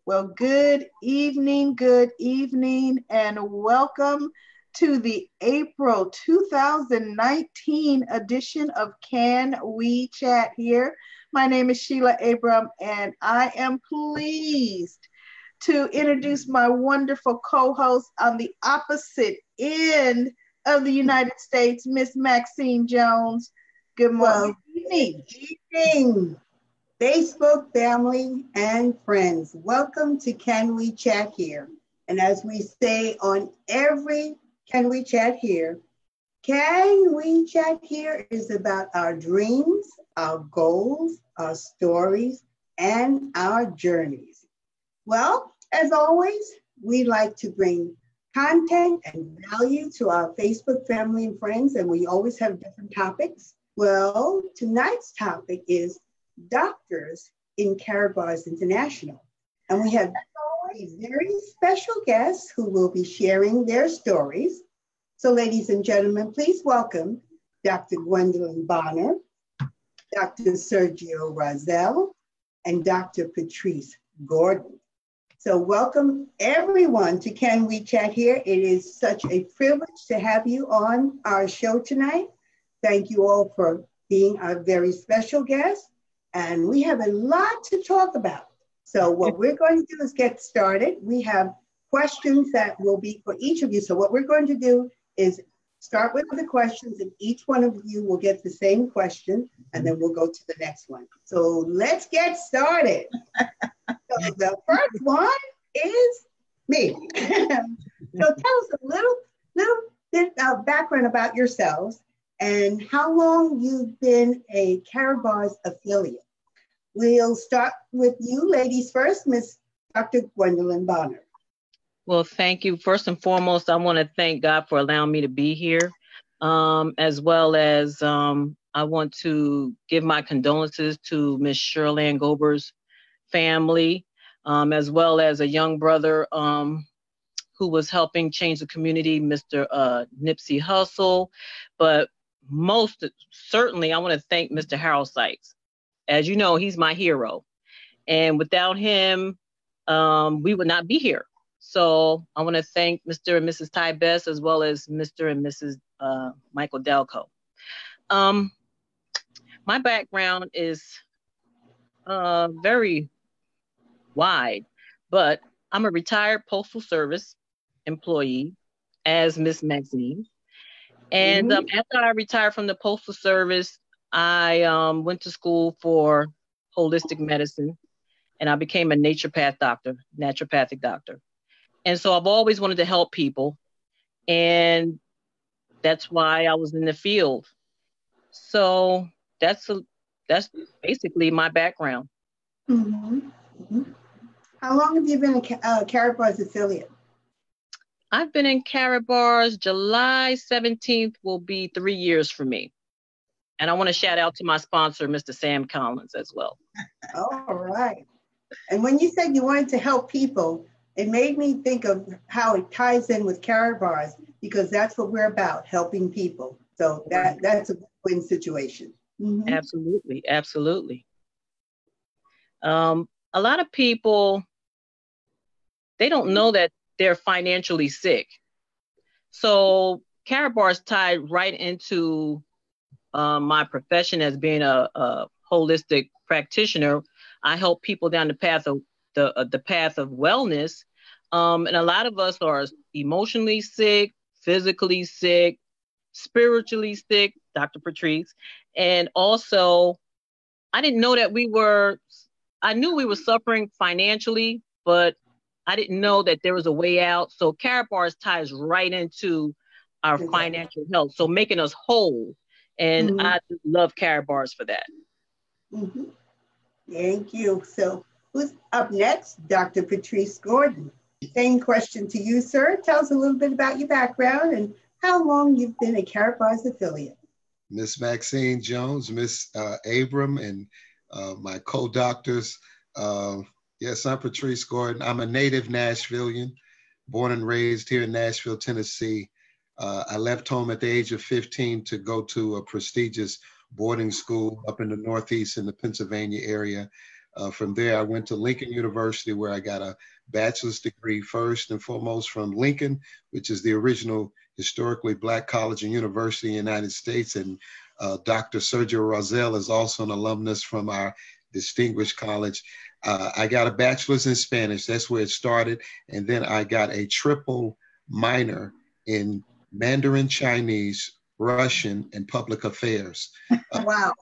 Well, good evening, and welcome to the April 2019 edition of Can We Chat Here? My name is Sheila Abram, and I am pleased to introduce my wonderful co-host on the opposite end of the United States, Miss Maxine Jones. Good morning. Good evening, Facebook family and friends. Welcome to Can We Chat Here? And as we say on every Can We Chat Here, Can We Chat Here is about our dreams, our goals, our stories, and our journeys. Well, as always, we like to bring content and value to our Facebook family and friends, and we always have different topics. Well, tonight's topic is doctors in Karatbars International. And we have a very special guest who will be sharing their stories. So ladies and gentlemen, please welcome Dr. Gwendolyn Bonner, Dr. Sergio Rozzelle, and Dr. Patrice Gordon. So welcome everyone to Can We Chat Here? It is such a privilege to have you on our show tonight. Thank you all for being our very special guest. And we have a lot to talk about. So what we're going to do is get started. We have questions that will be for each of you. So what we're going to do is start with the questions, and each one of you will get the same question, and then we'll go to the next one. So let's get started. So the first one is me. So tell us a little bit of background about yourselves and how long you've been a Karatbars affiliate. We'll start with you ladies first, Miss Dr. Gwendolyn Bonner. Well, thank you. First and foremost, I want to thank God for allowing me to be here, as well as I want to give my condolences to Miss Shirley Gober's family, as well as a young brother who was helping change the community, Mr. Nipsey Hussle. But most certainly, I want to thank Mr. Harold Sykes. As you know, he's my hero. And without him, we would not be here. So I want to thank Mr. and Mrs. Ty Best, as well as Mr. and Mrs. Michael Delco. My background is very wide, but I'm a retired Postal Service employee as Miss Maxine. And after I retired from the Postal Service, I went to school for holistic medicine, and I became a naturopathic doctor. And so I've always wanted to help people, and that's why I was in the field. So that's basically my background. Mm-hmm. Mm-hmm. How long have you been a Karatbars affiliate? I've been in Karatbars. July 17th will be 3 years for me. And I want to shout out to my sponsor, Mr. Sam Collins, as well. All right. And when you said you wanted to help people, it made me think of how it ties in with Karatbars, because that's what we're about, helping people. So that's a win situation. Mm-hmm. Absolutely, absolutely. A lot of people, they don't know that they're financially sick. So Karatbars tied right into my profession as being a holistic practitioner. I help people down the path of the path of wellness. And a lot of us are emotionally sick, physically sick, spiritually sick, Dr. Patrice. And also, I didn't know that I knew we were suffering financially, but I didn't know that there was a way out. So Karatbars ties right into our financial health, so making us whole. And I just love Karatbars for that. Mm-hmm. Thank you. So who's up next? Dr. Patrice Gordon. Same question to you, sir. Tell us a little bit about your background and how long you've been a Karatbars affiliate. Miss Maxine Jones, Miss Abram, and my co-doctors. Yes, I'm Patrice Gordon. I'm a native Nashvilleian, born and raised here in Nashville, Tennessee. I left home at the age of 15 to go to a prestigious boarding school up in the Northeast in the Pennsylvania area. From there, I went to Lincoln University, where I got a bachelor's degree first and foremost from Lincoln, which is the original historically Black college and university in the United States. And Dr. Sergio Rozzelle is also an alumnus from our distinguished college. I got a bachelor's in Spanish. That's where it started. And then I got a triple minor in Mandarin Chinese, Russian, and public affairs. Wow.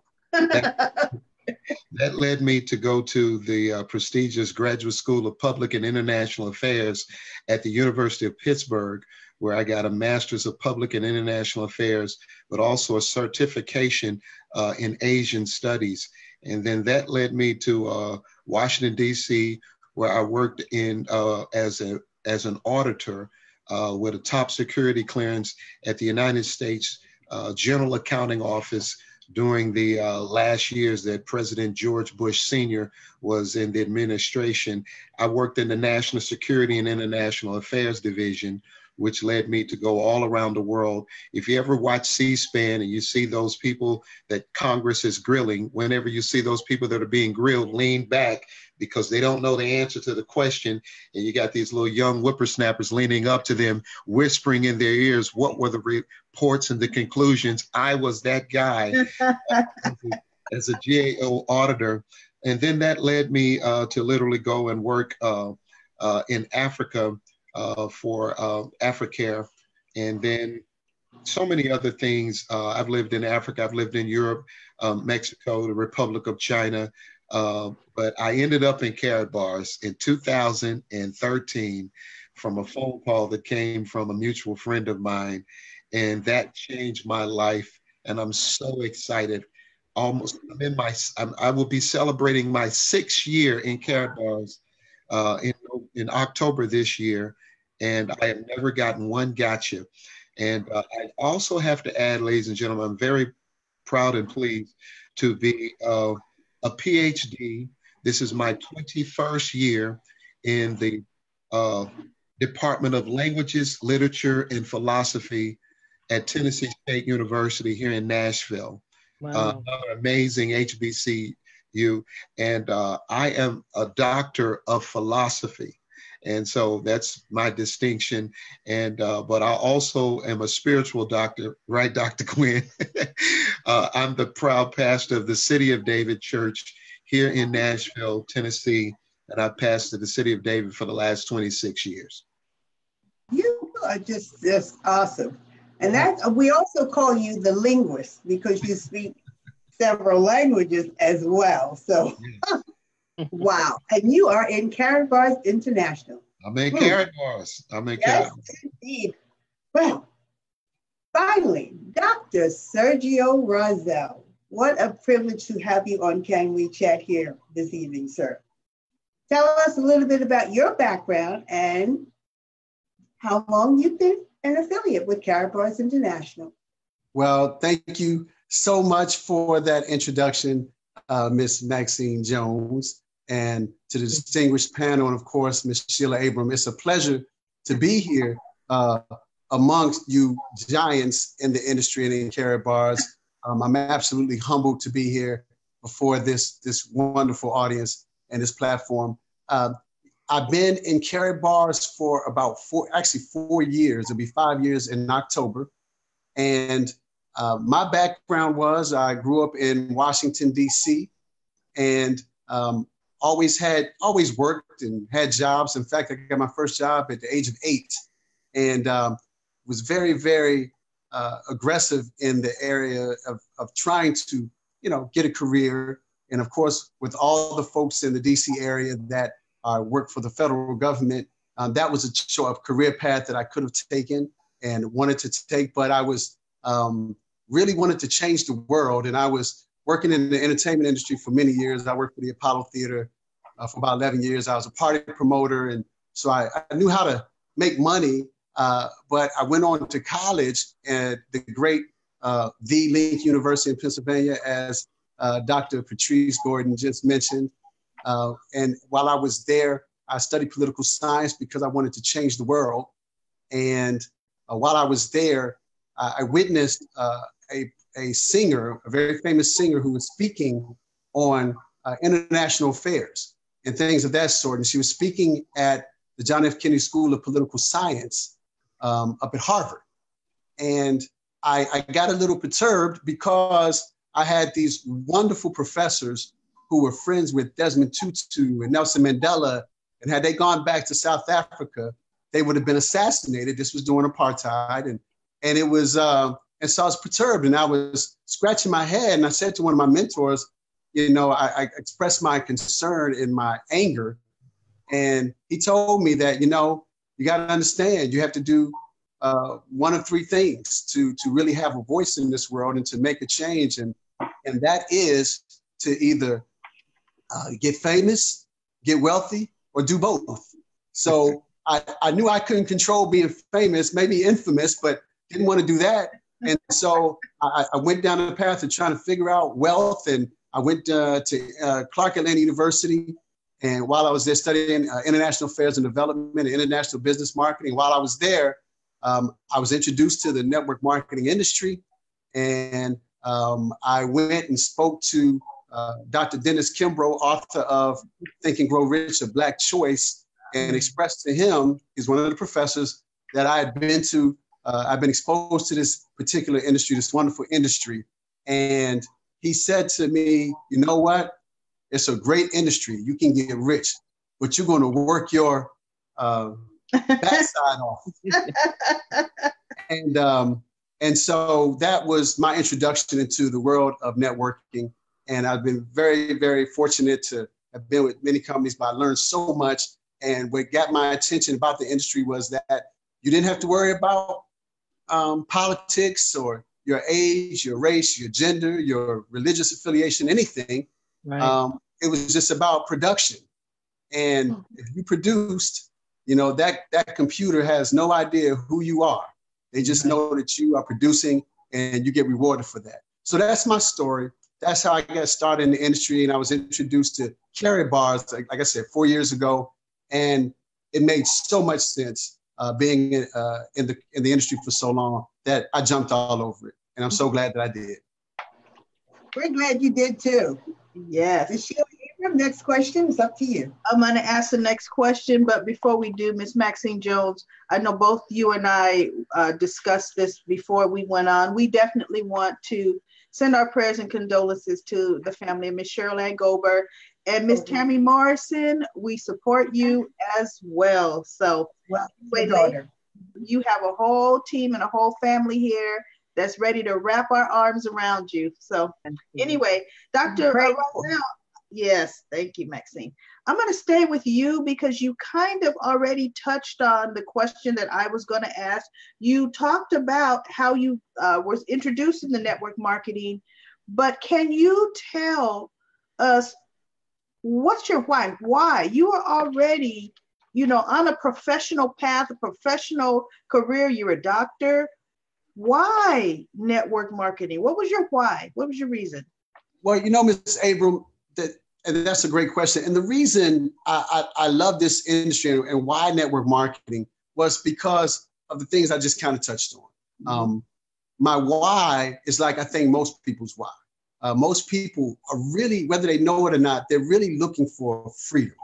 That led me to go to the prestigious Graduate School of Public and International Affairs at the University of Pittsburgh, where I got a Master's of Public and International Affairs, but also a certification in Asian Studies. And then that led me to Washington, D.C., where I worked in as an auditor with a top security clearance at the United States General Accounting Office during the last years that President George Bush Sr. was in the administration. I worked in the National Security and International Affairs Division, which led me to go all around the world. If you ever watch C-SPAN and you see those people that Congress is grilling, whenever you see those people that are being grilled, lean back because they don't know the answer to the question. And you got these little young whippersnappers leaning up to them, whispering in their ears, what were the reports and the conclusions? I was that guy as a GAO auditor. And then that led me to literally go and work in Africa for Africare, and then so many other things. I've lived in Africa, I've lived in Europe, Mexico, the Republic of China, but I ended up in Karatbars in 2013 from a phone call that came from a mutual friend of mine, and that changed my life, and I'm so excited. I will be celebrating my 6th year in Karatbars in October this year, and I have never gotten one gotcha. And I also have to add, ladies and gentlemen, I'm very proud and pleased to be a PhD. This is my 21st year in the Department of Languages, Literature, and Philosophy at Tennessee State University here in Nashville. Wow. Another amazing HBCU. And I am a doctor of philosophy. And so that's my distinction. And but I also am a spiritual doctor, right, Dr. Quinn? I'm the proud pastor of the City of David Church here in Nashville, Tennessee. And I've pastored the City of David for the last 26 years. You are just awesome. And that we also call you the linguist because you speak several languages as well. So, wow. And you are in Karatbars International. I'm in Karatbars. Yes, indeed. Well, finally, Dr. Sergio Rozzelle. What a privilege to have you on Can We Chat here this evening, sir. Tell us a little bit about your background and how long you've been an affiliate with Karatbars International. Well, thank you so much for that introduction, Miss Maxine Jones, and to the distinguished panel, and of course, Miss Sheila Abram. It's a pleasure to be here amongst you giants in the industry and in Karatbars. I'm absolutely humbled to be here before this wonderful audience and this platform. I've been in Karatbars for about 4 years. It'll be 5 years in October. And my background was I grew up in Washington, D.C. and always worked and had jobs. In fact, I got my first job at the age of 8 and was very, very aggressive in the area of trying to, get a career. And of course, with all the folks in the D.C. area that work for the federal government, that was a career path that I could have taken and wanted to take, but I was really wanted to change the world. And I was working in the entertainment industry for many years. I worked for the Apollo Theater for about 11 years. I was a party promoter. And so I knew how to make money, but I went on to college at the great the Lincoln University in Pennsylvania, as Dr. Patrice Gordon just mentioned. And while I was there, I studied political science because I wanted to change the world. And while I was there, I witnessed a singer, a very famous singer who was speaking on international affairs and things of that sort. And she was speaking at the John F. Kennedy School of Political Science up at Harvard. And I got a little perturbed because I had these wonderful professors who were friends with Desmond Tutu and Nelson Mandela. And had they gone back to South Africa, they would have been assassinated. This was during apartheid. And it was, and so I was perturbed and I was scratching my head. And I said to one of my mentors, you know, I expressed my concern and my anger. And he told me that, you know, you got to understand, you have to do one of three things to really have a voice in this world and to make a change. And that is to either get famous, get wealthy, or do both. So I knew I couldn't control being famous, maybe infamous, but didn't want to do that. And so I went down the path of trying to figure out wealth. And I went to Clark Atlanta University. And while I was there studying international affairs and development and international business marketing, while I was there, I was introduced to the network marketing industry. And I went and spoke to Dr. Dennis Kimbrough, author of Think and Grow Rich, A Black Choice, and expressed to him, he's one of the professors, that I had been to, I've been exposed to this particular industry, this wonderful industry. And he said to me, you know what? It's a great industry. You can get rich, but you're going to work your backside off. And so that was my introduction into the world of networking. And I've been very, very fortunate to have been with many companies, but I learned so much. And what got my attention about the industry was that you didn't have to worry about politics or your age, your race, your gender, your religious affiliation, anything. Right. It was just about production. And if you produced, you know, that computer has no idea who you are. They just know that you are producing and you get rewarded for that. So that's my story. That's how I got started in the industry. And I was introduced to Karatbars, like I said, 4 years ago. And it made so much sense being in the industry for so long that I jumped all over it. And I'm so glad that I did. We're glad you did too. Yes. Ms. Sheila, next question is up to you. I'm going to ask the next question, but before we do, Ms. Maxine Jones, I know both you and I discussed this before we went on. We definitely want to send our prayers and condolences to the family of Ms. Sheila Goldberg and Ms. Tammy Morrison. We support you as well. So, you have a whole team and a whole family here that's ready to wrap our arms around you. So anyway, Dr. Rozzelle, yes, thank you, Maxine. I'm going to stay with you because you kind of already touched on the question that I was going to ask. You talked about how you was introduced in the network marketing, but can you tell us what's your why? Why? You are already, you know, on a professional path, a professional career. You're a doctor. Why network marketing? What was your why? What was your reason? Well, you know, Ms. Abram, and that's a great question. And the reason I love this industry and why network marketing was because of the things I just kind of touched on. My why is like, I think most people's why. Most people are really, whether they know it or not, they're really looking for freedom,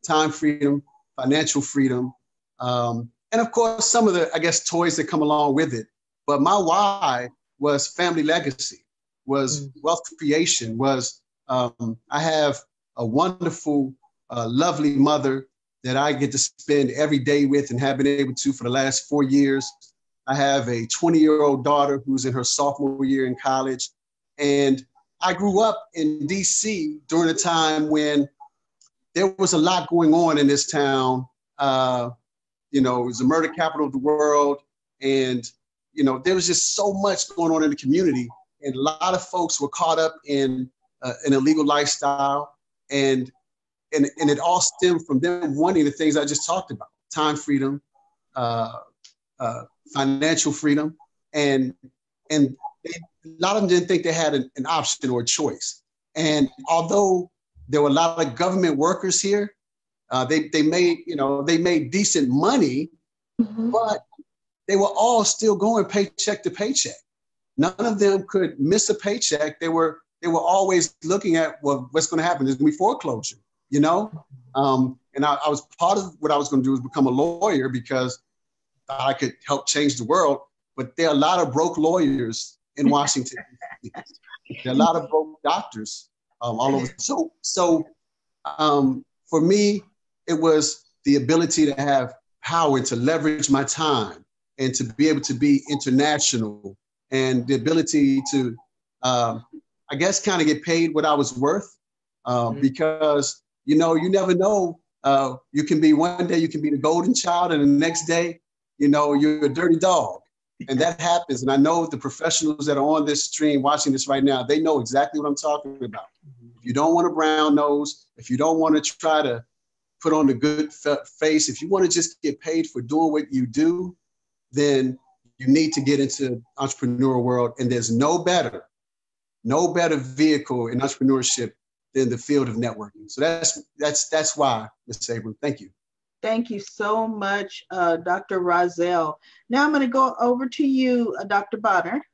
time freedom, financial freedom. And of course, some of the, I guess, toys that come along with it. But my why was family legacy, was wealth creation, was I have a wonderful, lovely mother that I get to spend every day with and have been able to for the last 4 years. I have a 20-year-old daughter who's in her sophomore year in college. And I grew up in DC during a time when there was a lot going on in this town. You know, it was the murder capital of the world. And you know, there was just so much going on in the community, and a lot of folks were caught up in an illegal lifestyle, and it all stemmed from them wanting the things I just talked about: time freedom, financial freedom, and a lot of them didn't think they had an option or a choice. And although there were a lot of government workers here, they made decent money, but they were all still going paycheck to paycheck. None of them could miss a paycheck. They were they were always looking at, well, what's going to happen? There's going to be foreclosure, you know? And I was part of what I was going to do was become a lawyer because I could help change the world. But there are a lot of broke lawyers in Washington. There are a lot of broke doctors all over. So for me, it was the ability to have power and to leverage my time and to be able to be international and the ability to, I guess, kind of get paid what I was worth because, you know, you never know. You can be one day, you can be the golden child, and the next day, you know, you're a dirty dog. And that happens. And I know the professionals that are on this stream watching this right now, they know exactly what I'm talking about. If you don't want a brown nose, if you don't want to try to put on a good face, if you want to just get paid for doing what you do, then you need to get into the entrepreneurial world. And there's no better vehicle in entrepreneurship than the field of networking. So that's why, Mr. Abram, thank you. Thank you so much, Dr. Rozzelle. Now I'm going to go over to you, Dr. Bonner.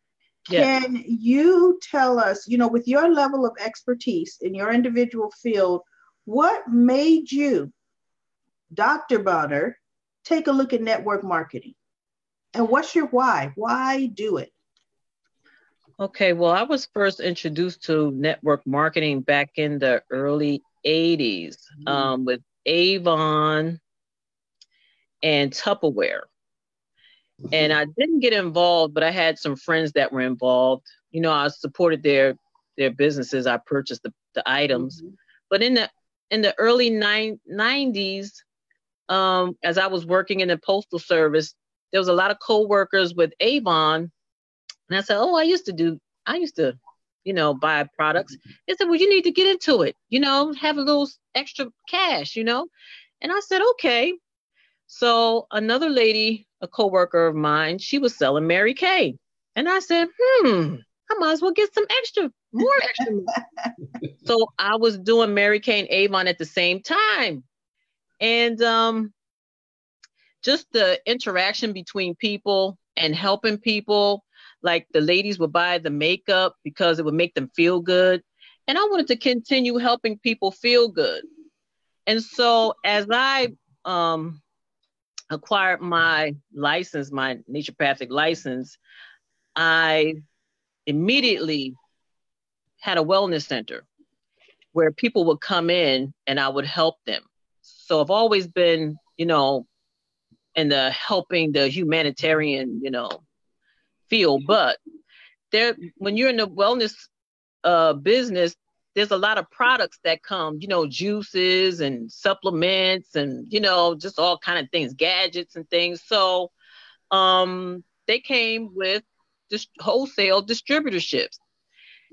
Yes. Can you tell us, you know, with your level of expertise in your individual field, what made you, Dr. Bonner, take a look at network marketing? And what's your why? Why do it? Okay, well, I was first introduced to network marketing back in the early 80s with Avon and Tupperware. And I didn't get involved, but I had some friends that were involved. You know, I supported their businesses. I purchased the items. But in the early 90s, as I was working in the Postal Service, there was a lot of co-workers with Avon. And I said, oh, I used to, you know, buy products. They said, well, you need to get into it, you know, have a little extra cash, you know. And I said, okay. So another lady, a coworker of mine, she was selling Mary Kay. And I said, I might as well get some more extra money. So I was doing Mary Kay and Avon at the same time. And just the interaction between people and helping people, like the ladies would buy the makeup because it would make them feel good. And I wanted to continue helping people feel good. And so as I acquired my license, my naturopathic license, I immediately had a wellness center where people would come in and I would help them. So I've always been, you know, in the helping the humanitarian, you know, field. But when you're in the wellness business, there's a lot of products that come, you know, juices and supplements and, you know, just all kind of things, gadgets and things. So they came with just wholesale distributorships.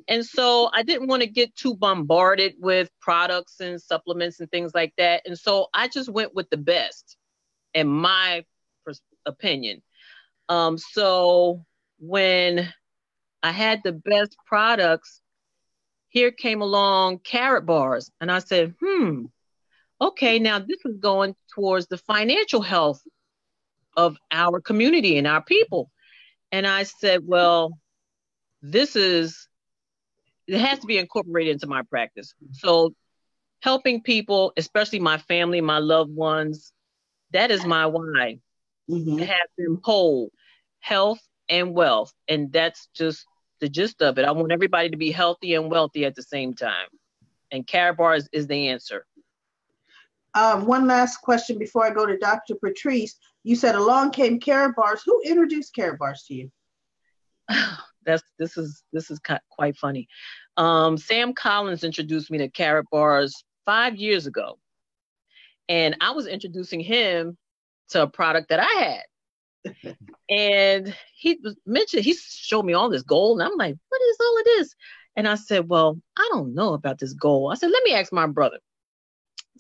And so I didn't want to get too bombarded with products and supplements and things like that. And so I just went with the best, in my opinion. So when I had the best products, here came along Karatbars. And I said, okay, now this is going towards the financial health of our community and our people. And I said, well, it has to be incorporated into my practice. So helping people, especially my family, my loved ones, that is my why. To have them whole, health and wealth. And that's just the gist of it. I want everybody to be healthy and wealthy at the same time. And Karatbars is the answer. One last question before I go to Dr. Patrice. You said along came Karatbars. Who introduced Karatbars to you? This is quite funny. Sam Collins introduced me to Karatbars 5 years ago. And I was introducing him to a product that I had. And he showed me all this gold. And I'm like, what is all of this? And I said, well, I don't know about this gold. I said, let me ask my brother.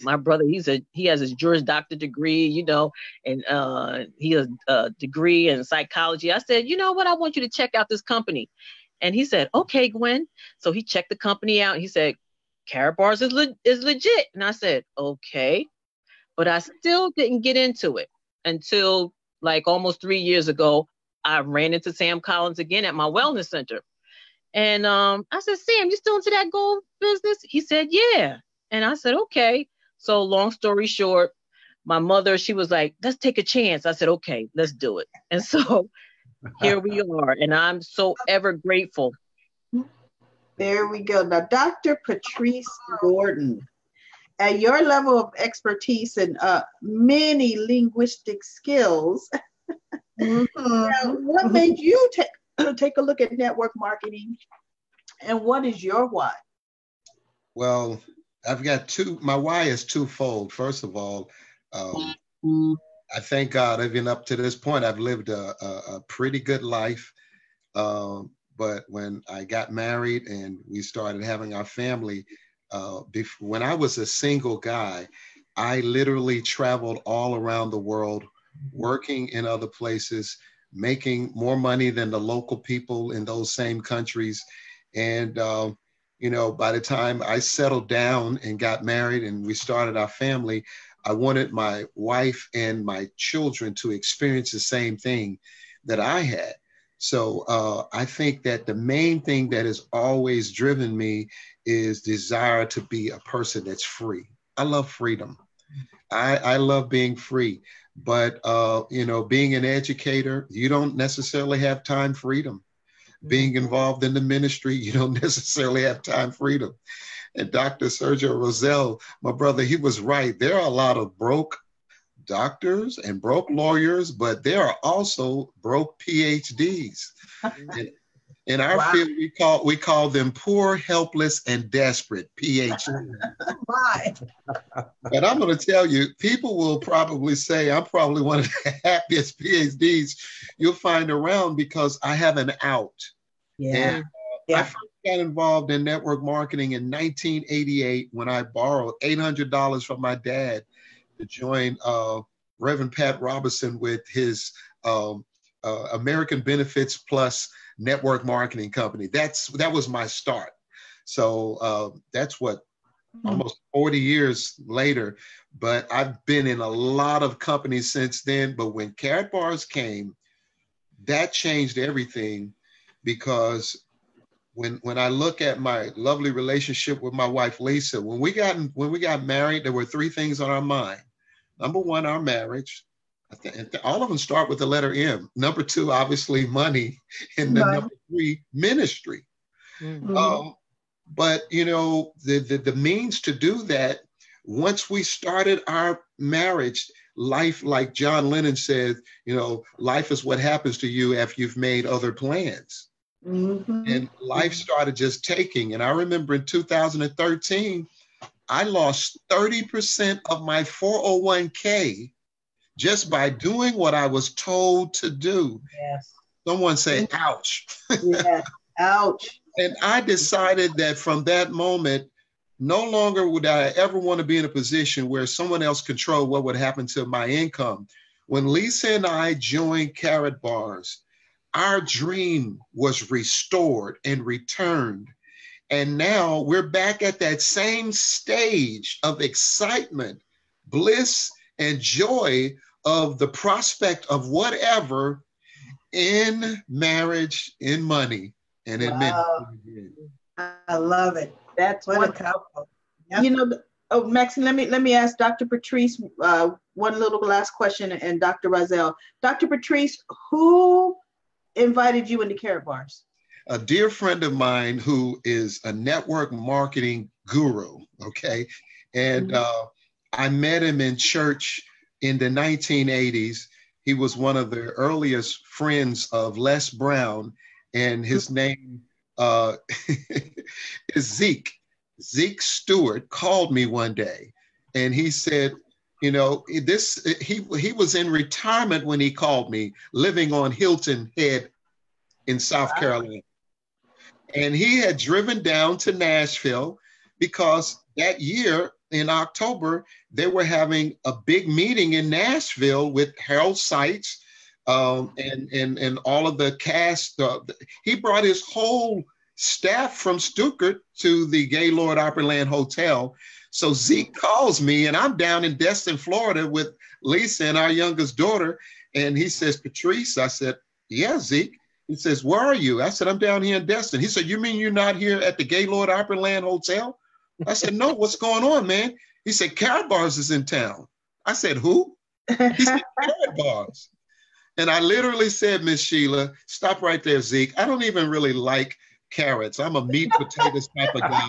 My brother, he has his Juris Doctor degree, you know, and he has a degree in psychology. I said, you know what? I want you to check out this company. And he said, okay, Gwen. So he checked the company out. He said, Karatbars is legit. And I said, okay. But I still didn't get into it until like almost 3 years ago. I ran into Sam Collins again at my wellness center. And I said, Sam, you still into that gold business? He said, yeah. And I said, okay. So long story short, my mother, she was like, let's take a chance. I said, okay, let's do it. And so here we are. And I'm so ever grateful. There we go. Now, Dr. Patrice Gordon, at your level of expertise and many linguistic skills, now, what made you take a look at network marketing, and what is your why? Well, I've got my why is twofold. First of all, I thank God, even up to this point, I've lived a pretty good life. But when I got married and we started having our family, when I was a single guy, I literally traveled all around the world, working in other places, making more money than the local people in those same countries. And, by the time I settled down and got married and we started our family, I wanted my wife and my children to experience the same thing that I had. So I think that the main thing that has always driven me is desire to be a person that's free. I love freedom. I love being free. But, being an educator, you don't necessarily have time freedom. Being involved in the ministry, you don't necessarily have time freedom. And Dr. Sergio Rozzelle, my brother, he was right. There are a lot of broke doctors and broke lawyers, but there are also broke PhDs. In our field, we call them poor, helpless, and desperate PhDs. But I'm going to tell you, people will probably say I'm probably one of the happiest PhDs you'll find around because I have an out. Yeah. And I first got involved in network marketing in 1988 when I borrowed $800 from my dad to join Reverend Pat Robertson with his American Benefits Plus network marketing company. That was my start. So that's what, almost 40 years later, but I've been in a lot of companies since then. But when Karatbars came, that changed everything, because when I look at my lovely relationship with my wife, Lisa, when we got married, there were three things on our mind. Number one, our marriage. All of them start with the letter M. Number two, obviously, money. And then number three, ministry. But, the means to do that, once we started our marriage, life, like John Lennon said, life is what happens to you after you've made other plans. And life started just taking. And I remember in 2013, I lost 30% of my 401k just by doing what I was told to do. Yes. Someone say, ouch. Yeah, ouch. And I decided that from that moment, no longer would I ever want to be in a position where someone else controlled what would happen to my income. When Lisa and I joined Karatbars, our dream was restored and returned. And now we're back at that same stage of excitement, bliss, and joy of the prospect of whatever in marriage, in money, and in ministry. I love it. That's what wonderful. Yep. Maxine, let me ask Dr. Patrice one little last question, and Dr. Rozzelle. Dr. Patrice, who invited you into Karatbars? A dear friend of mine who is a network marketing guru, okay? And I met him in church in the 1980s. He was one of the earliest friends of Les Brown, and his name is Zeke. Zeke Stewart called me one day, and he said, he was in retirement when he called me, living on Hilton Head in South Carolina. And he had driven down to Nashville because that year in October, they were having a big meeting in Nashville with Harold Seitz and all of the cast. He brought his whole staff from Stuttgart to the Gaylord Opryland Hotel. So Zeke calls me, and I'm down in Destin, Florida with Lisa and our youngest daughter. And he says, Patrice, I said, yeah, Zeke. He says, where are you? I said, I'm down here in Destin. He said, you mean you're not here at the Gaylord Opryland Hotel? I said, no, what's going on, man? He said, Karatbars is in town. I said, who? He said, Karatbars. And I literally said, Miss Sheila, stop right there, Zeke. I don't even really like carrots. I'm a meat potatoes type of guy,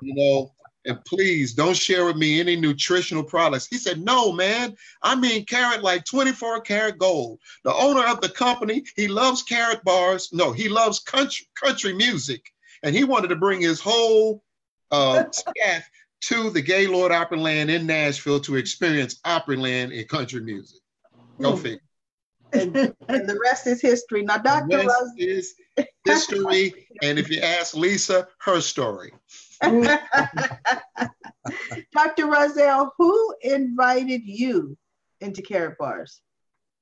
you know, and please don't share with me any nutritional products. He said, no, man, I mean carrot like 24 karat gold. The owner of the company, he loves Karatbars. No, he loves country music. And he wanted to bring his whole staff to the Gaylord Opryland in Nashville to experience Opryland and country music. Go figure. And the rest is history. Now, Dr. The rest Rozzelle is history. And if you ask Lisa, her story. Dr. Rozzelle, who invited you into Karatbars?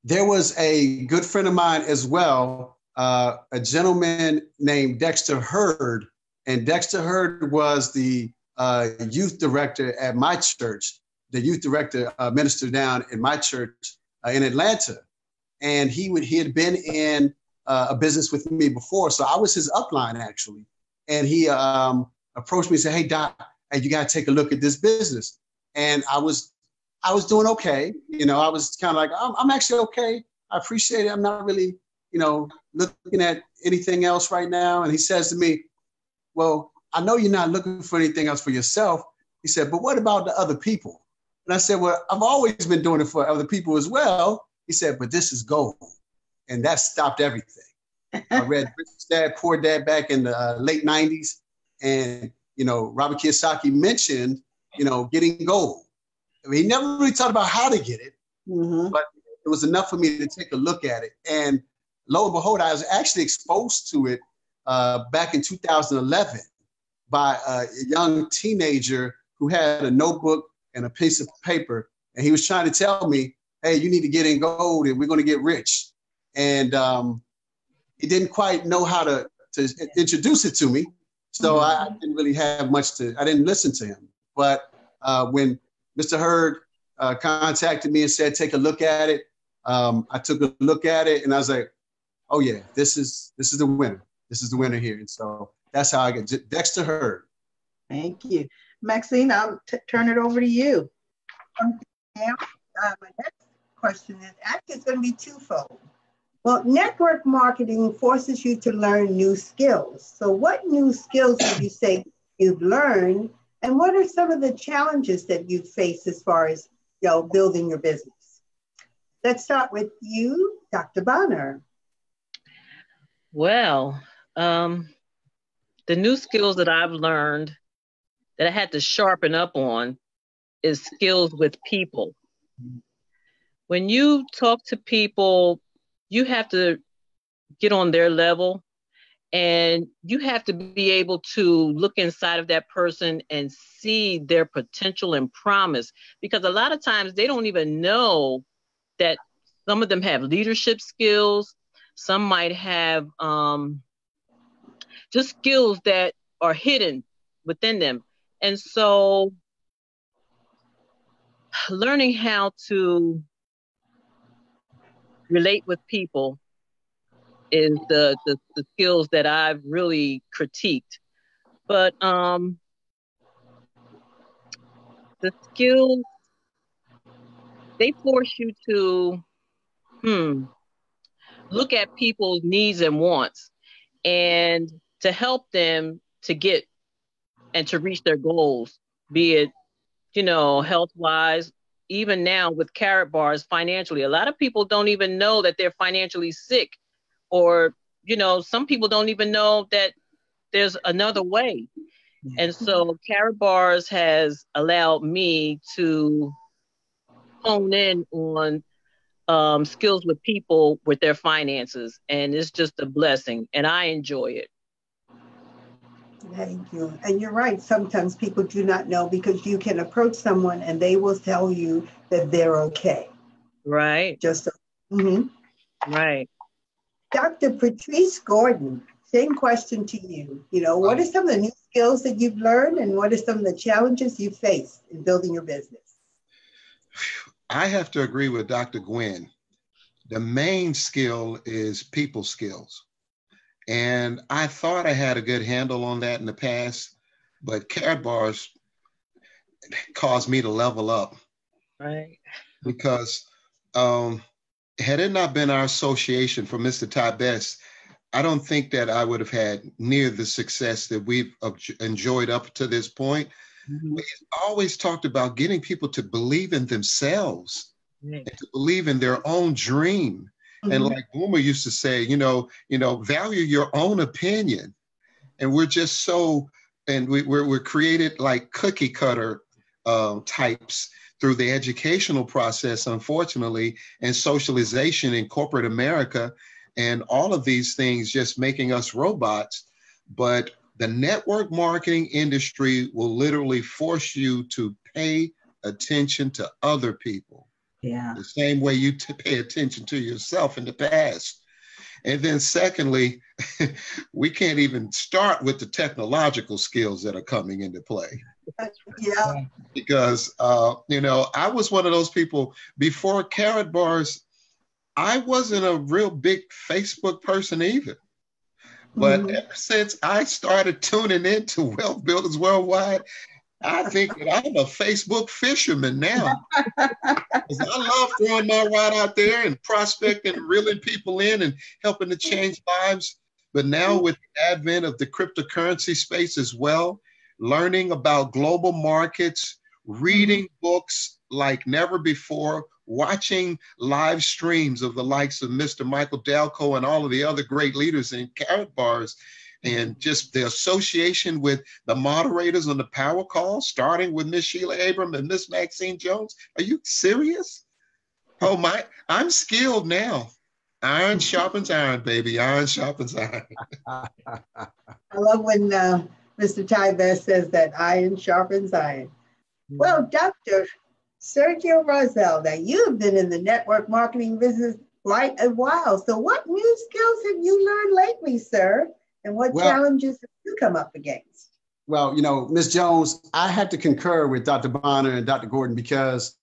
There was a good friend of mine as well, a gentleman named Dexter Hurd. And Dexter Hurd was the youth director at my church, the youth director minister down in my church in Atlanta. And he had been in a business with me before. So I was his upline, actually. And he approached me and said, hey, Doc, hey, you got to take a look at this business. And I was doing okay. You know, I was kind of like, I'm actually okay. I appreciate it. I'm not really, you know, looking at anything else right now. And he says to me, well, I know you're not looking for anything else for yourself. He said, but what about the other people? And I said, well, I've always been doing it for other people as well. He said, but this is gold. And that stopped everything. I read Rich Dad, Poor Dad back in the late 90s. And, you know, Robert Kiyosaki mentioned, you know, getting gold. I mean, he never really talked about how to get it, but it was enough for me to take a look at it. And lo and behold, I was actually exposed to it back in 2011 by a young teenager who had a notebook and a piece of paper. And he was trying to tell me, hey, you need to get in gold and we're going to get rich. And he didn't quite know how to introduce it to me. So I didn't really have I didn't listen to him. But when Mr. Hurd contacted me and said, take a look at it, I took a look at it and I was like, oh yeah, this is the winner. This is the winner here. And so that's how I get Dexter Hurd. Thank you. Maxine, I'll turn it over to you. My next question is actually it's going to be twofold. Well, network marketing forces you to learn new skills. So what new skills would you say you've learned? And what are some of the challenges that you've faced as far as, you know, building your business? Let's start with you, Dr. Bonner. Well, the new skills that I've learned that I had to sharpen up on is skills with people. When you talk to people, you have to get on their level and you have to be able to look inside of that person and see their potential and promise, because a lot of times they don't even know that some of them have leadership skills. Some might have just skills that are hidden within them. And so learning how to relate with people is the skills that I've really critiqued. But the skills, they force you to look at people's needs and wants and to help them to get and to reach their goals, be it, you know, health-wise. Even now with Karatbars financially, a lot of people don't even know that they're financially sick, or, you know, some people don't even know that there's another way. And so Karatbars has allowed me to hone in on skills with people with their finances. And it's just a blessing and I enjoy it. Thank you. And you're right. Sometimes people do not know, because you can approach someone and they will tell you that they're okay. Right. Just right. Dr. Patrice Gordon, same question to you. You know, what are some of the new skills that you've learned and what are some of the challenges you faced in building your business? I have to agree with Dr. Gwen. the main skill is people skills. And I thought I had a good handle on that in the past, but Karatbars caused me to level up. Right. Because had it not been our association for Mr. Ty Best, I don't think that I would have had near the success that we've enjoyed up to this point. Mm-hmm. He's always talked about getting people to believe in themselves and to believe in their own dream. Mm-hmm. And like Boomer used to say, value your own opinion. And we're just so, and we're created like cookie cutter types through the educational process, unfortunately, and socialization in corporate America, and all of these things just making us robots. But the network marketing industry will literally force you to pay attention to other people. Yeah. The same way you pay attention to yourself in the past. And then secondly, we can't even start with the technological skills that are coming into play. Yeah. Because, I was one of those people before Karatbars. I wasn't a real big Facebook person either. But ever since I started tuning into Wealth Builders Worldwide, I think that I'm a Facebook fisherman now. Because I love throwing my rod out there and prospecting and reeling people in and helping to change lives. But now with the advent of the cryptocurrency space as well, learning about global markets, reading books like never before, watching live streams of the likes of Mr. Michael Dalco and all of the other great leaders in Karatbars, and just the association with the moderators on the power call, starting with Miss Sheila Abram and Miss Maxine Jones. Are you serious? Oh I'm skilled now. Iron sharpens iron, baby. Iron sharpens iron. I love when Mr. Ty Best says that iron sharpens iron. Well, Dr. Sergio Rozzelle, now you've been in the network marketing business quite a while. So what new skills have you learned lately, sir? And what challenges have you come up against? Well, Ms. Jones, I had to concur with Dr. Bonner and Dr. Gordon because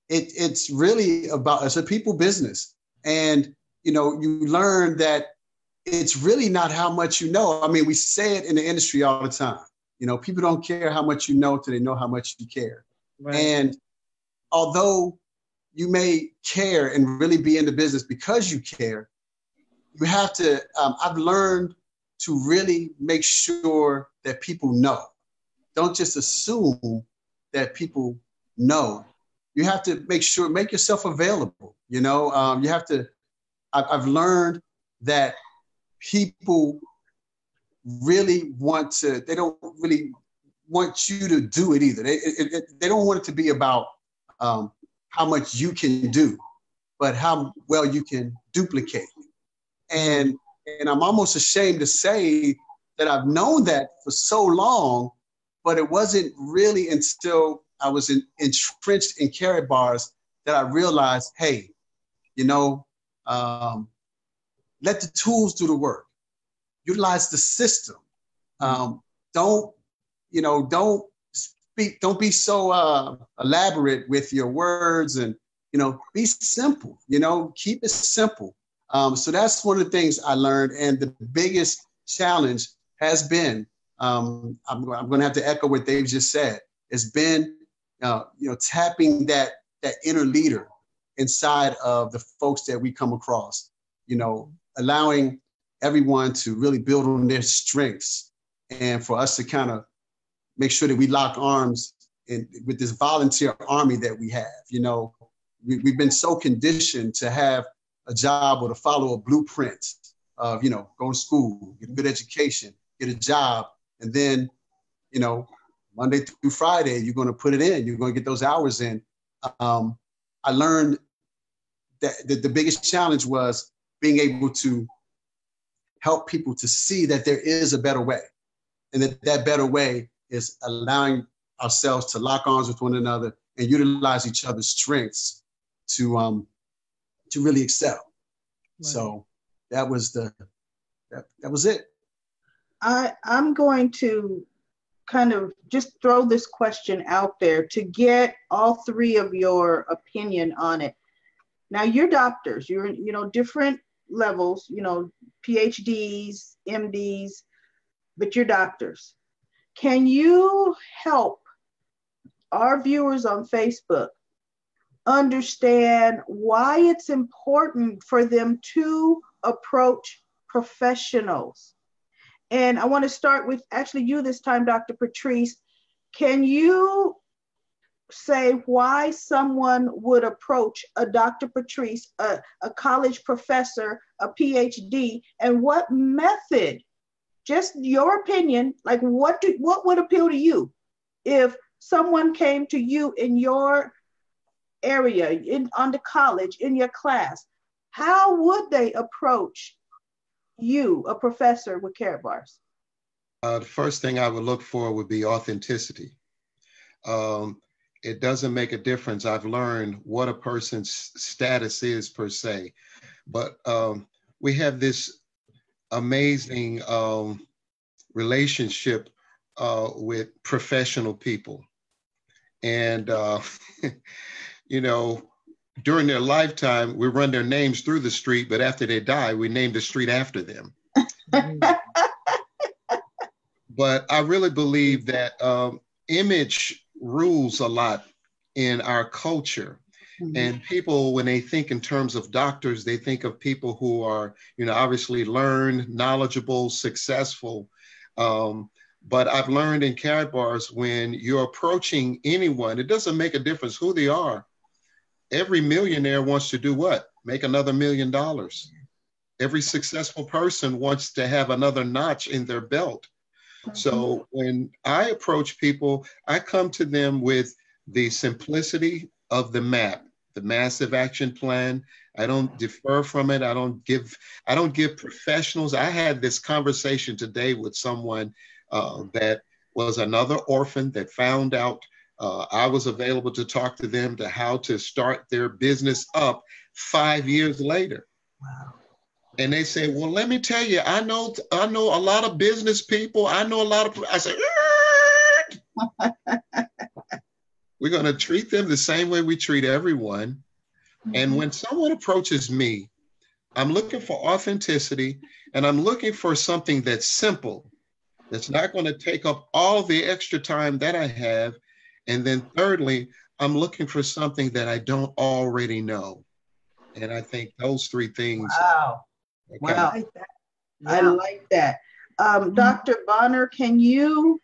it's really it's a people business. And, you learn that it's really not how much you know. I mean, we say it in the industry all the time. People don't care how much you know till they know how much you care. Right. And although you may care and really be in the business because you care, you have to, I've learned to really make sure that people know. Don't just assume that people know. You have to make yourself available. You have to, I've learned that people really they don't really want you to do it either. They don't want it to be about how much you can do, but how well you can duplicate. And I'm almost ashamed to say that I've known that for so long, but it wasn't really until I was entrenched in Karatbars that I realized, hey, let the tools do the work. Utilize the system. Don't be so elaborate with your words, and be simple. Keep it simple. So that's one of the things I learned, and the biggest challenge has been, I'm going to have to echo what Dave just said. It's been, tapping that inner leader inside of the folks that we come across. Allowing everyone to really build on their strengths, and for us to kind of make sure that we lock arms with this volunteer army that we have. We've been so conditioned to have a job or to follow a blueprint of, go to school, get a good education, get a job, and then, Monday through Friday, you're going to put it in, you're going to get those hours in. I learned that the biggest challenge was being able to help people to see that there is a better way, and that better way is allowing ourselves to lock arms with one another and utilize each other's strengths to really excel. Right. So that was it. I'm going to kind of just throw this question out there to get all three of your opinion on it. Now you're doctors, you're, different levels, PhDs, MDs, but you're doctors. Can you help our viewers on Facebook understand why it's important for them to approach professionals? And I want to start with actually you this time, Dr. Patrice. Can you say why someone would approach a Dr. Patrice, a college professor, a PhD, and what method, just your opinion, like what would appeal to you if someone came to you in your area, on the college, in your class? How would they approach you, a professor with Karatbars? The first thing I would look for would be authenticity. It doesn't make a difference. I've learned what a person's status is per se, but we have this amazing relationship with professional people. And, during their lifetime, we run their names through the street, but after they die, we name the street after them. But I really believe that image rules a lot in our culture. Mm-hmm. And people, when they think in terms of doctors, they think of people who are, obviously learned, knowledgeable, successful. But I've learned in Karatbars, when you're approaching anyone, it doesn't make a difference who they are. Every millionaire wants to do what? Make another $1 million. Every successful person wants to have another notch in their belt. So when I approach people, I come to them with the simplicity of the map, the massive action plan. I don't defer from it. I don't give professionals. I had this conversation today with someone that was another orphan that found out I was available to talk to them to how to start their business up 5 years later. Wow. And they say, well, let me tell you, I know a lot of business people. I say, we're going to treat them the same way we treat everyone. Mm-hmm. And when someone approaches me, I'm looking for authenticity, and I'm looking for something that's simple, that's not going to take up all the extra time that I have. And then thirdly, I'm looking for something that I don't already know. And I think those three things. Wow. Wow. I like that. Dr. Bonner, can you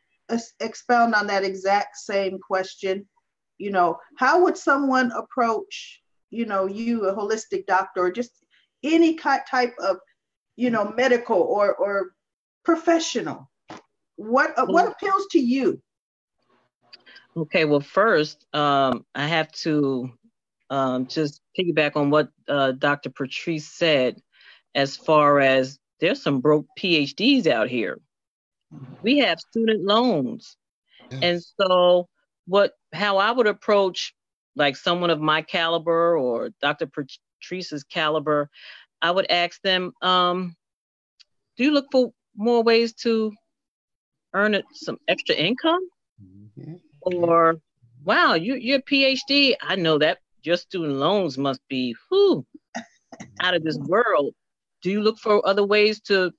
expound on that exact same question? How would someone approach, you, a holistic doctor, or just any type of, medical or professional? What appeals to you? Okay, well, first, I have to just piggyback on what Dr. Patrice said, as far as there's some broke PhDs out here. We have student loans. Yes. And so how I would approach like someone of my caliber or Dr. Patrice's caliber, I would ask them, do you look for more ways to earn some extra income? Mm-hmm. Or, wow, you're a PhD. I know that your student loans must be out of this world. Do you look for other ways to,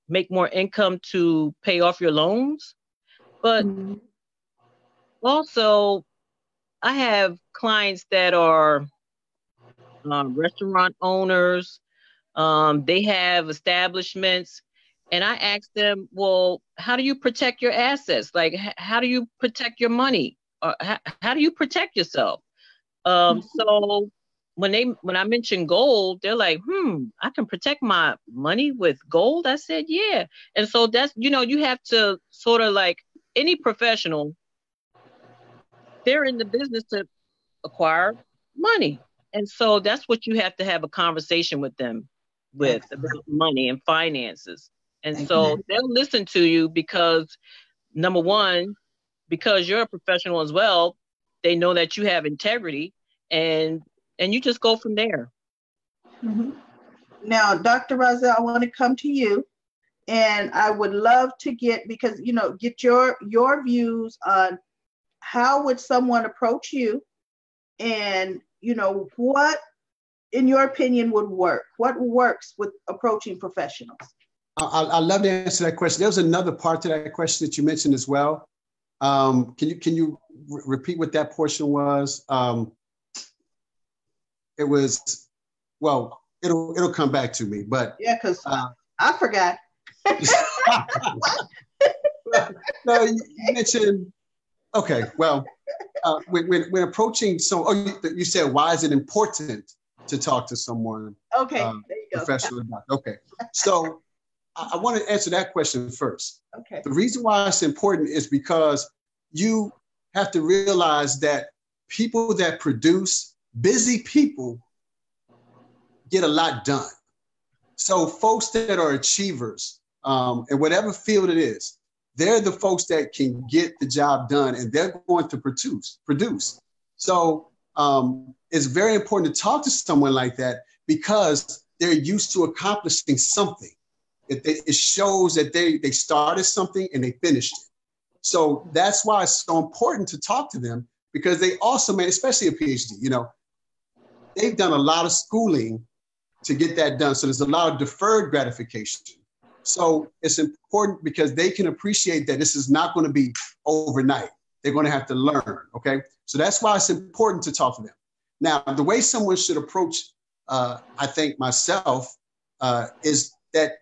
make more income to pay off your loans? But also, I have clients that are restaurant owners. They have establishments. And I ask them, well, how do you protect your assets? Like, how do you protect your money? Or how do you protect yourself? So when I mention gold, they're like, I can protect my money with gold. I said, yeah. And so that's, you have to sort of like any professional, they're in the business to acquire money. And so that's what you have to have a conversation with them with, about money and finances. And so they'll listen to you because, number one, because you're a professional as well, they know that you have integrity, and you just go from there. Mm-hmm. Now, Dr. Rozzelle, I want to come to you, and I would love to get your views on how would someone approach you, and what in your opinion, would work? What works with approaching professionals? I'd love to answer that question. There was another part to that question that you mentioned as well. Can you repeat what that portion was? It was, well, it'll come back to me, but yeah, because I forgot. No, you mentioned, okay, well, when approaching, you said, why is it important to talk to someone? Okay, there you go. Professional about. Okay, so I want to answer that question first. Okay. The reason why it's important is because you have to realize that people that produce, busy people, get a lot done. So folks that are achievers, in whatever field it is, they're the folks that can get the job done, and they're going to produce. So it's very important to talk to someone like that because they're used to accomplishing something. It shows that they started something and they finished it. So that's why it's so important to talk to them, because they also, especially a PhD, they've done a lot of schooling to get that done. So there's a lot of deferred gratification. So it's important because they can appreciate that this is not going to be overnight. They're going to have to learn, okay? So that's why it's important to talk to them. Now, the way someone should approach, I think myself, is that,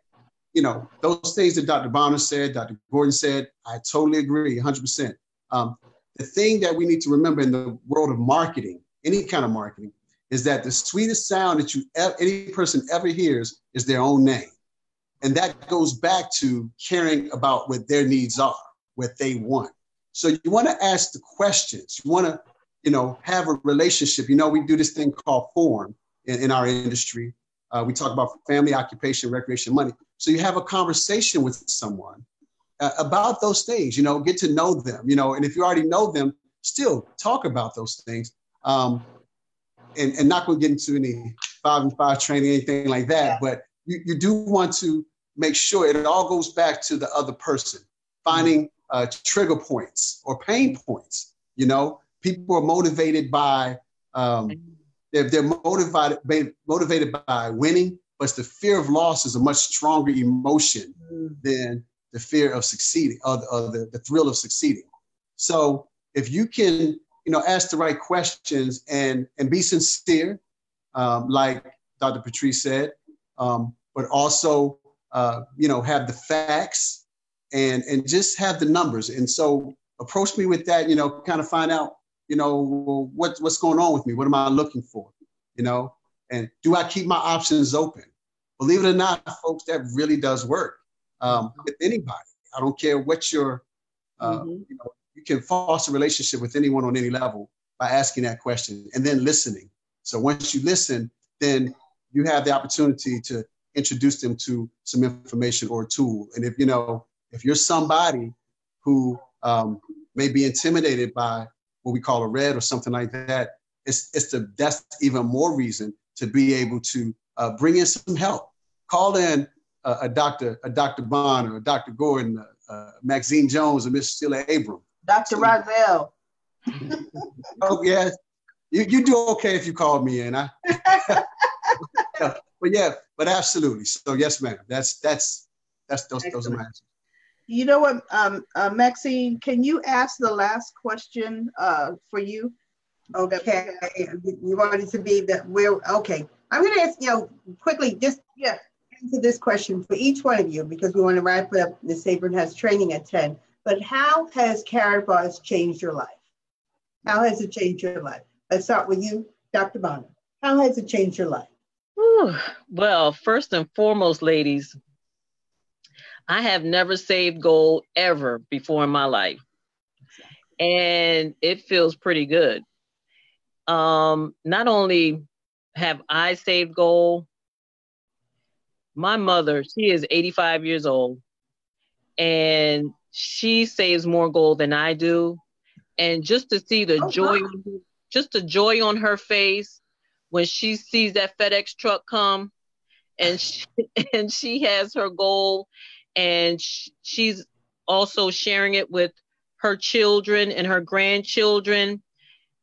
those things that Dr. Bonner said, Dr. Gordon said, I totally agree, 100%. The thing that we need to remember in the world of marketing, any kind of marketing, is that the sweetest sound that any person ever hears is their own name. And that goes back to caring about what their needs are, what they want. So you want to ask the questions. You want to, have a relationship. We do this thing called form in our industry. We talk about family, occupation, recreation, money. So you have a conversation with someone about those things, get to know them, and if you already know them, still talk about those things. And not going to get into any 5-and-5 training, anything like that, yeah. But you do want to make sure it all goes back to the other person, finding trigger points or pain points. People are motivated by, they're motivated by winning, but the fear of loss is a much stronger emotion than the fear of succeeding or the thrill of succeeding. So if you can, ask the right questions and be sincere, like Dr. Patrice said, but also, have the facts and just have the numbers. And so approach me with that, kind of find out, what's going on with me? What am I looking for? And do I keep my options open? Believe it or not, folks, that really does work with anybody. I don't care what your, you can foster a relationship with anyone on any level by asking that question and then listening. So once you listen, then you have the opportunity to introduce them to some information or a tool. And if you're somebody who may be intimidated by what we call a red or something like that, that's even more reason to be able to bring in some help. Call in a Dr. Bond or a Dr. Gordon, Maxine Jones or Miss Sheila Abram. Dr. Rozzelle. Oh, yeah. You do okay if you call me in. But absolutely. So yes, ma'am. That's those are my answers. You know what, Maxine, can you ask the last question for you? Okay. You wanted to be okay. I'm going to ask, quickly, just answer this question for each one of you because we want to wrap it up. Ms. Abram has training at 10. But how has Karatbars changed your life? How has it changed your life? Let's start with you, Dr. Bonner. How has it changed your life? Well, first and foremost, ladies, I have never saved gold ever before in my life. And it feels pretty good. Not only have I saved gold, my mother, she is 85 years old, and she saves more gold than I do. And just to see the joy on her face when she sees that FedEx truck come and she has her gold and she's also sharing it with her children and her grandchildren,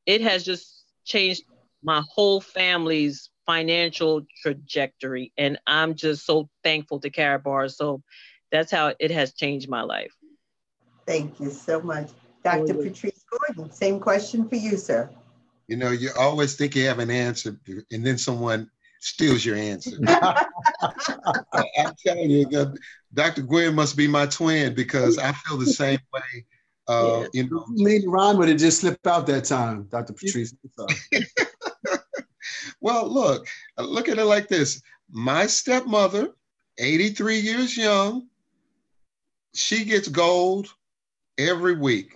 it has just changed my whole family's financial trajectory. And I'm just so thankful to Karatbars. So that's how it has changed my life. Thank you so much. Dr. Patrice Gordon, same question for you, sir. You know, you always think you have an answer, and then someone steals your answer. I'm telling you, Dr. Gwen must be my twin, because I feel the same way. You know, you made it rhyme, but it just slipped out that time, Dr. Patrice. Well, look at it like this. My stepmother, 83 years young, she gets gold every week.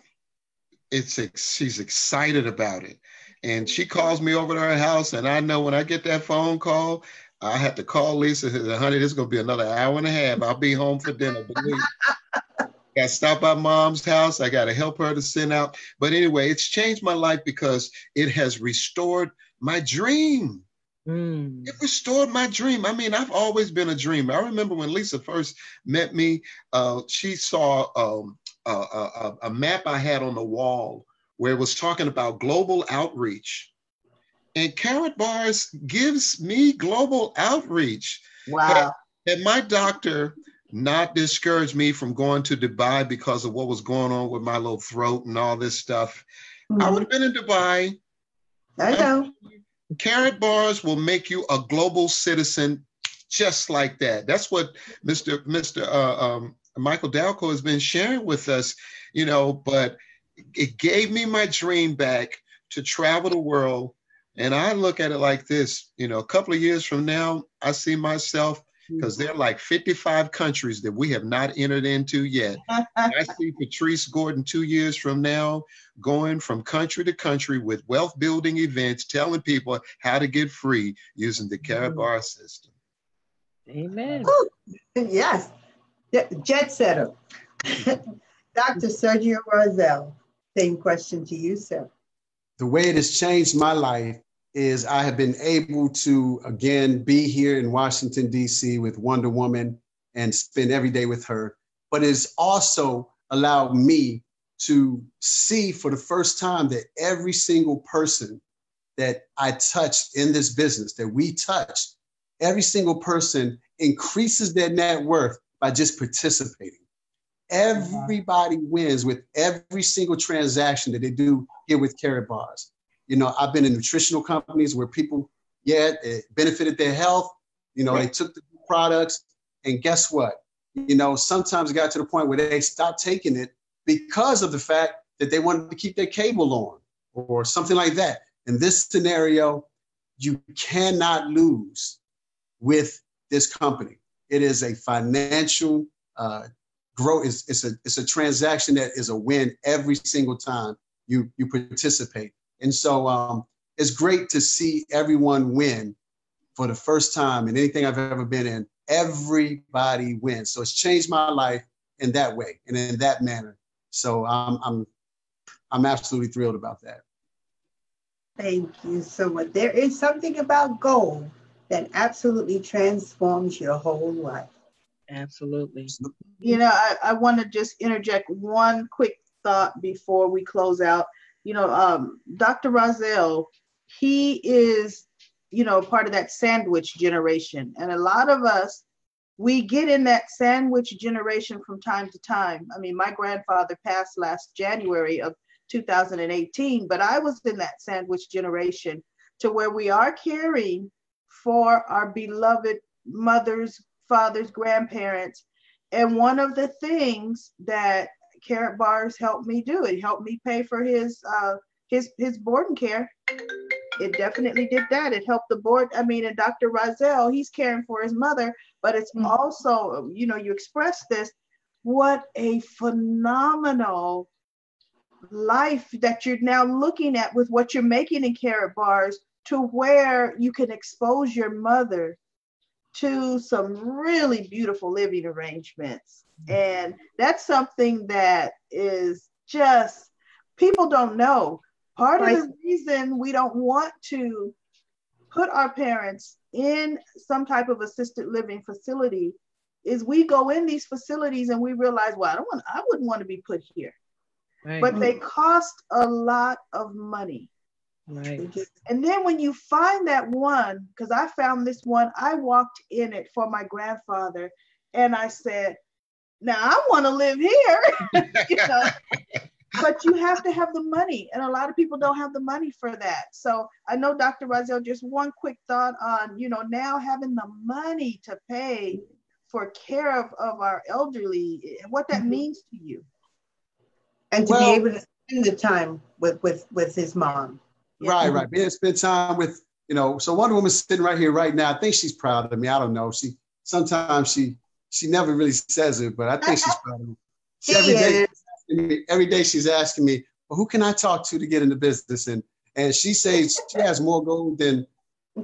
She's excited about it. And she calls me over to her house, and I know when I get that phone call, I have to call Lisa and say, honey, this is going to be another hour and a half. I'll be home for dinner. Believe me. I got to stop by mom's house. I got to help her to send out. But anyway, it's changed my life because it has restored my dream. It restored my dream. I mean, I've always been a dreamer. I remember when Lisa first met me, she saw a map I had on the wall where it was talking about global outreach. And Karatbars gives me global outreach. Wow. And my doctor not discouraged me from going to Dubai because of what was going on with my little throat and all this stuff. I would have been in Dubai. I know. Karatbars will make you a global citizen just like that. That's what Mr. Michael Dalco has been sharing with us, you know, but it gave me my dream back to travel the world. And I look at it like this, you know, a couple of years from now, I see myself, because there are like 55 countries that we have not entered into yet. I see Patrice Gordon 2 years from now going from country to country with wealth building events, telling people how to get free using the Karatbars system. Amen. Ooh, yes. Jet setter. Dr. Sergio Rozzelle, same question to you, sir. The way it has changed my life is I have been able to, again, be here in Washington, D.C. with Wonder Woman and spend every day with her. But it's also allowed me to see for the first time that every single person that I touched in this business, that we touched, every single person increases their net worth by just participating. Everybody wins with every single transaction that they do here with Karatbars. You know, I've been in nutritional companies where people, it benefited their health. You know, they took the products, and guess what? You know, sometimes it got to the point where they stopped taking it because of the fact that they wanted to keep their cable on or something like that. In this scenario, you cannot lose with this company. It is a financial growth. It's a transaction that is a win every single time you participate. And so it's great to see everyone win for the first time in anything I've ever been in. Everybody wins. So it's changed my life in that way and in that manner. So I'm absolutely thrilled about that. Thank you so much. There is something about gold that absolutely transforms your whole life. Absolutely. You know, I want to just interject one quick thought before we close out. You know, Dr. Rozzelle, he is, you know, part of that sandwich generation. And a lot of us, we get in that sandwich generation from time to time. I mean, my grandfather passed last January of 2018, but I was in that sandwich generation to where we are caring for our beloved mothers, fathers, grandparents. And one of the things that Karatbars helped me do, it helped me pay for his board care. It definitely did that. It helped the board. I mean, and Dr. Rozzelle, he's caring for his mother, but it's also, you know, you express this, what a phenomenal life that you're now looking at with what you're making in Karatbars, to where you can expose your mother to some really beautiful living arrangements. And that's something that is just, people don't know. Part of the reason we don't want to put our parents in some type of assisted living facility is we go in these facilities and we realize, well, I wouldn't want to be put here. Right. But they cost a lot of money. Right. And then when you find that one, because I found this one, I walked in it for my grandfather, and I said, now I want to live here, you know, but you have to have the money, and a lot of people don't have the money for that. So I know, Dr. Rozzelle, just one quick thought on, you know, now having the money to pay for care of our elderly, what that means to you. And to be able to spend the time with his mom. Right, right. Being spend time with, you know, so Wonder Woman's sitting right here right now. I think she's proud of me. I don't know. Sometimes she never really says it, but I think she's proud of me. Every day she's asking me, well, who can I talk to get into business? And she says she has more gold than,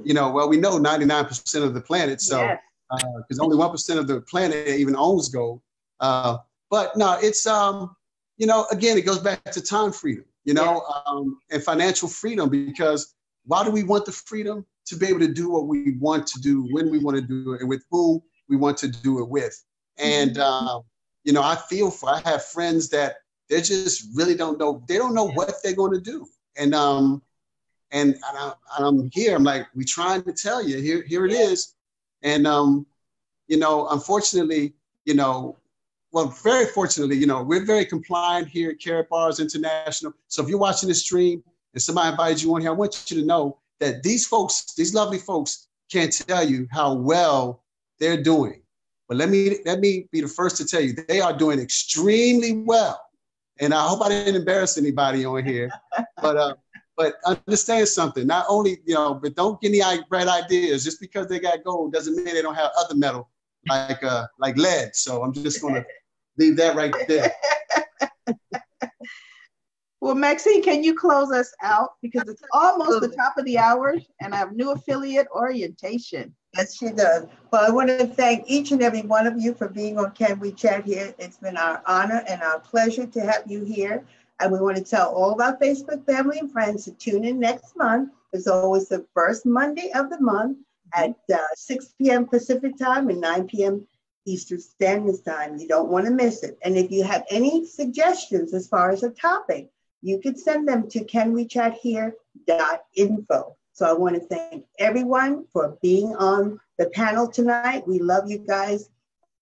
you know, well, we know 99% of the planet. So, because only 1% of the planet even owns gold. But no, it's, you know, again, it goes back to time freedom, you know, and financial freedom, because why do we want the freedom? To be able to do what we want to do, when we want to do it, and with whom we want to do it with. And, you know, I have friends that they just really don't know. They don't know what they're going to do. And I'm here. I'm like, we're trying to tell you, here it is. And, you know, unfortunately, you know, well, very fortunately, you know, we're very compliant here at Karatbars International. So if you're watching this stream and somebody invited you on here, I want you to know that these folks, these lovely folks, can't tell you how well they're doing. But let me be the first to tell you, they are doing extremely well. And I hope I didn't embarrass anybody on here. But understand something. Not only, you know, but don't get any bright ideas. Just because they got gold doesn't mean they don't have other metal like lead. So I'm just going to leave that right there. Well, Maxine, can you close us out? Because it's almost the top of the hour and I have new affiliate orientation. Yes, she does. Well, I want to thank each and every one of you for being on Can We Chat here. It's been our honor and our pleasure to have you here. And we want to tell all of our Facebook family and friends to tune in next month. It's always the first Monday of the month at 6 p.m. Pacific time and 9 p.m. Eastern Standard Time. You don't want to miss it. And if you have any suggestions as far as a topic, you can send them to canwechathere.info. So I want to thank everyone for being on the panel tonight. We love you guys.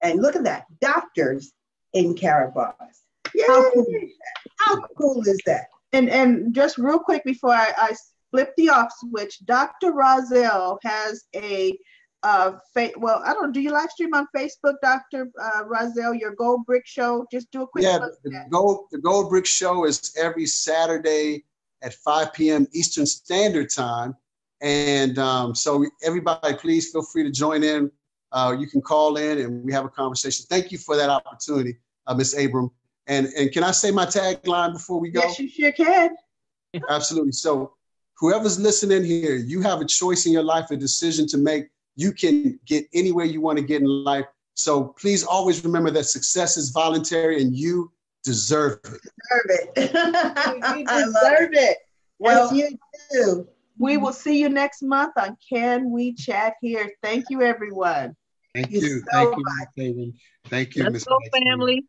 And look at that, doctors in Karatbars. How cool is that? How cool is that? And just real quick before I flip the off switch, Dr. Rozzelle has a well, I don't know, do you live stream on Facebook, Dr. Rozzelle, your Gold Brick Show? Just do a quick the Gold Brick Show is every Saturday at 5 p.m. Eastern Standard Time. And so everybody, please feel free to join in. You can call in and we have a conversation. Thank you for that opportunity, Ms. Abram. And can I say my tagline before we go? Yes, you sure can. Absolutely. So whoever's listening here, you have a choice in your life, a decision to make. You can get anywhere you want to get in life. So please always remember that success is voluntary and you deserve it. You deserve it. Well, yes, you do. We will see you next month on Can We Chat Here. Thank you, everyone. Thank you. Thank you, Ms. Haven. Thank you, Ms. Let's go, family.